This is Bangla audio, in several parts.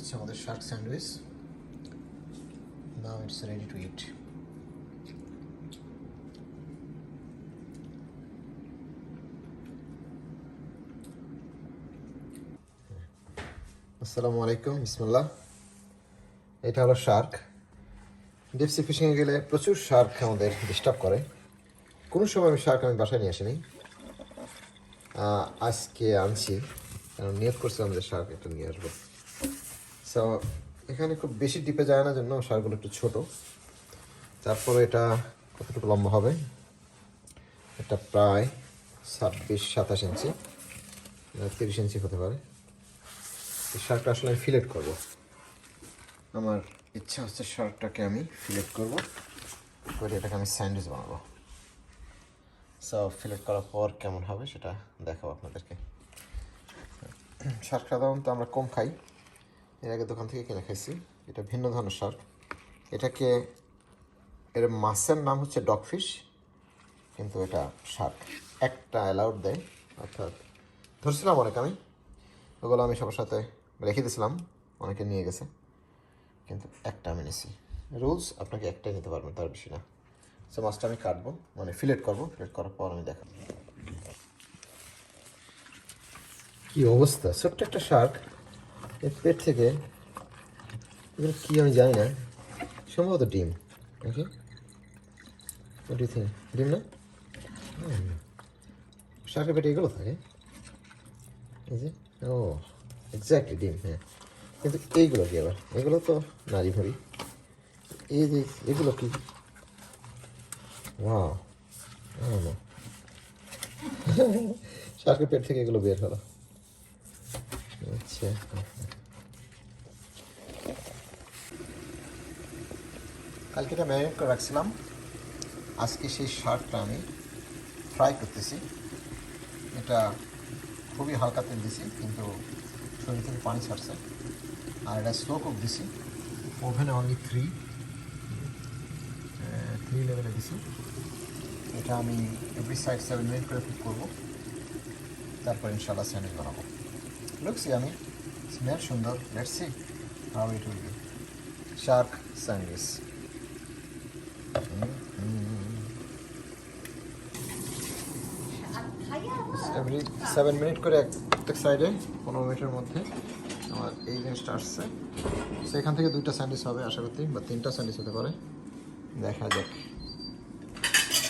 হচ্ছে আমাদের shark sandwich. Now it's ready to eat. আসসালামু আলাইকুম, বিসমিল্লাহ। এটা হলো শার্ক। ডিপ সি ফিশিংয়ে গেলে প্রচুর শার্ক আমাদের ডিস্টার্ব করে। কোনো সময় আমি বাসায় নিয়ে আসিনি, আজকে আনছি কারণ নিয়ত করছিলাম যে শার্ক একটা নিয়ে আসবো। সো এখানে খুব বেশি ডিপে যায় না জন্য শার্কগুলো একটু ছোটো। তারপরে এটা কতটুকু লম্বা হবে, এটা প্রায় 26-27 ইঞ্চি, 30 ইঞ্চি হতে পারে। এই শার্কটা আসলে আমি ফিলেট করবো। আমার ইচ্ছা হচ্ছে শার্কটাকে আমি ফিলেট করবো, করে এটাকে আমি স্যান্ডউইচ বানাবো। সো ফিলেট করার পর কেমন হবে সেটা দেখাবো আপনাদেরকে। শার্ক সাধারণত আমরা কম খাই, এর আগে দোকান থেকে কিনে খাইছি। এটা ভিন্ন ধরনের শার্ক। এর মাছের নাম হচ্ছে ডগফিশ, কিন্তু এটা শার্ক। একটা অ্যালাউড দেয়, অর্থাৎ ধরছিলাম অনেক ওগুলো আমি সবার সাথে রেখে দিয়েছিলাম, অনেকে নিয়ে গেছে, কিন্তু একটা আমি নিছি। রুলস আপনাকে একটাই নিতে পারবেন, তার বেশি না। সো মাছটা আমি কাটবো, মানে ফিলেট করবো। ফিলেট করার পর আমি দেখাবো কি অবস্থা। ছোট্ট একটা শার্ক, এর পেট থেকে এগুলো কি আমি জানি না, সম্ভবত ডিম। ওকে, ডিম না? শার্কের পেটে এগুলো থাকে, এই যে। ও এক্স্যাক্টলি ডিম, হ্যাঁ। কিন্তু এইগুলো কি আবার? এগুলো তো নারী ভরি। এই যে এগুলো কি? ওয়াও, শার্কের পেট থেকে এগুলো বের হলো। আচ্ছা, কালকে এটা ম্যারিনেট করে রাখছিলাম, আজকে সেই শার্কটা আমি ফ্রাই করতেছি। এটা খুবই হালকা তেল দিছি, কিন্তু শরীর থেকে পানি ছাড়ছে। আর এটা স্লো কুক দিছি, ওভেনে অনলি 3 লেভেলে দিছি। এটা আমি এভরি সাইড 7 মিনিট করে কুক করবো, তারপর ইনশাআল্লাহ স্যান্ডউইচ বানাবো। লুকসি আমি স্মেল সুন্দর। Let's see how it will be. Shark sandwich. Every 7 minute করে প্রত্যেক সাইডে 15 মিনিটের মধ্যে আমার এই জিনিসটা আসছে। সেখান থেকে 2টা স্যান্ডউইচ হবে আশা করতে, বা 3টা স্যান্ডউইচ হতে পারে। দেখা যাক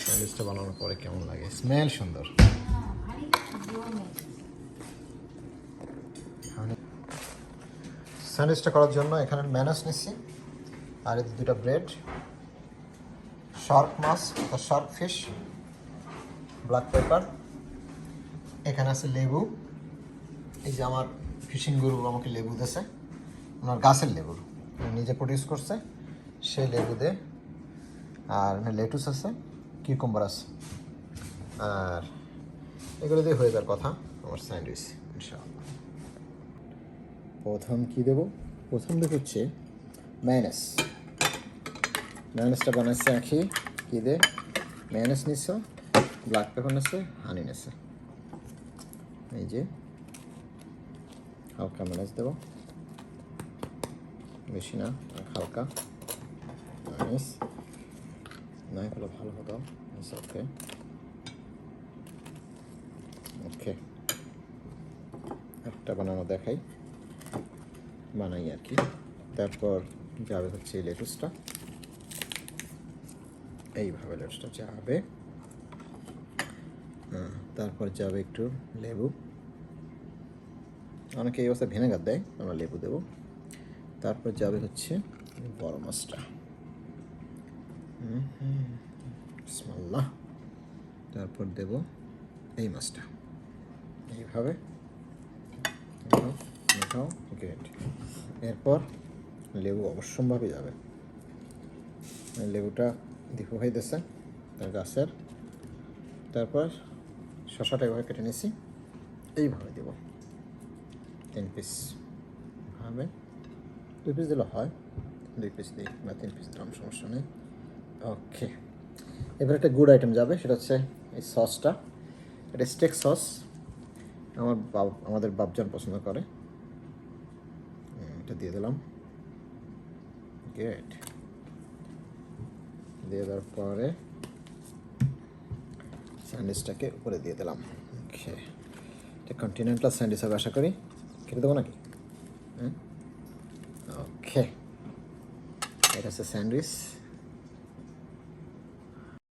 স্যান্ডউইচটা বানানোর পরে কেমন লাগে। স্মেল সুন্দর। স্যান্ডউইচটা করার জন্য এখানে ম্যায়োনিজ নিচ্ছি, আর এতে 2টা ব্রেড, শার্ক মাছ বা শার্ক ফিশ, ব্ল্যাক পেপার, এখানে আছে লেবু। এই যে আমার ফিশিং গুরু আমাকে লেবু দিয়েছে, ওনার গাছের লেবু, নিজে প্রডিউস করছে, সেই লেবু দে। আর লেটুস আছে, কিউকাম্বার আছে, আর এগুলো দিয়ে হয়ে যাওয়ার কথা আমার স্যান্ডউইচ ইনশাআল্লাহ। প্রথম কি দেবো? প্রথম দেবো হচ্ছে ম্যায়োনিজ। ম্যায়োনিজটা বানাচ্ছে আঁকি কী দে? ম্যায়োনিজ নিচ্ছে, ব্ল্যাক পেপার নিচ্ছে, হানি নিচ্ছে। এই যে হালকা ম্যায়োনিজ দেবো, বেশি না, হালকা ম্যায়োনিজ। না এগুলো ভালো হতো। ওকে ওকে, একটা বানানো দেখাই, বানাই আর কি। তারপর যাবে হচ্ছে এই লেটুসটা, এইভাবে লেটুসটা যাবে। তারপর যাবে একটু লেবু, অনেকে এই অবস্থায় ভিনেগার দেয়, আমরা লেবু দেবো। তারপর যাবে হচ্ছে বড় মাছটা, বিসমিল্লাহ। তারপর দেব এই মাছটা, এইভাবে গ্রেট। এরপর লেবু অবশ্যম্ভাবে যাবে, লেবুটা দীপু ভাই দিয়েছে তার গাছের। তারপর শসাটা এভাবে কেটে নিয়েছি, এইভাবে দেবো 3 পিস ভাবে। 2 পিস দিলে হয়, 2 পিস দিই বা 3 পিস দিলাম, সমস্যা নেই। ওকে, এবার একটা গুড আইটেম যাবে, সেটা হচ্ছে এই সসটা। এটা স্টেক সস, আমাদের বাপজান পছন্দ করে। এটা দিয়ে দিলাম। গুড। দিয়ে দেওয়ার পরে স্যান্ডউইচটাকে উপরে দিয়ে দিলাম। ওকে, এটা কন্টিনেন্টাল স্যান্ডউইচ হবে আশা করি। খেতে দেবো নাকি? ওকে, এটা হচ্ছে স্যান্ডউইচ।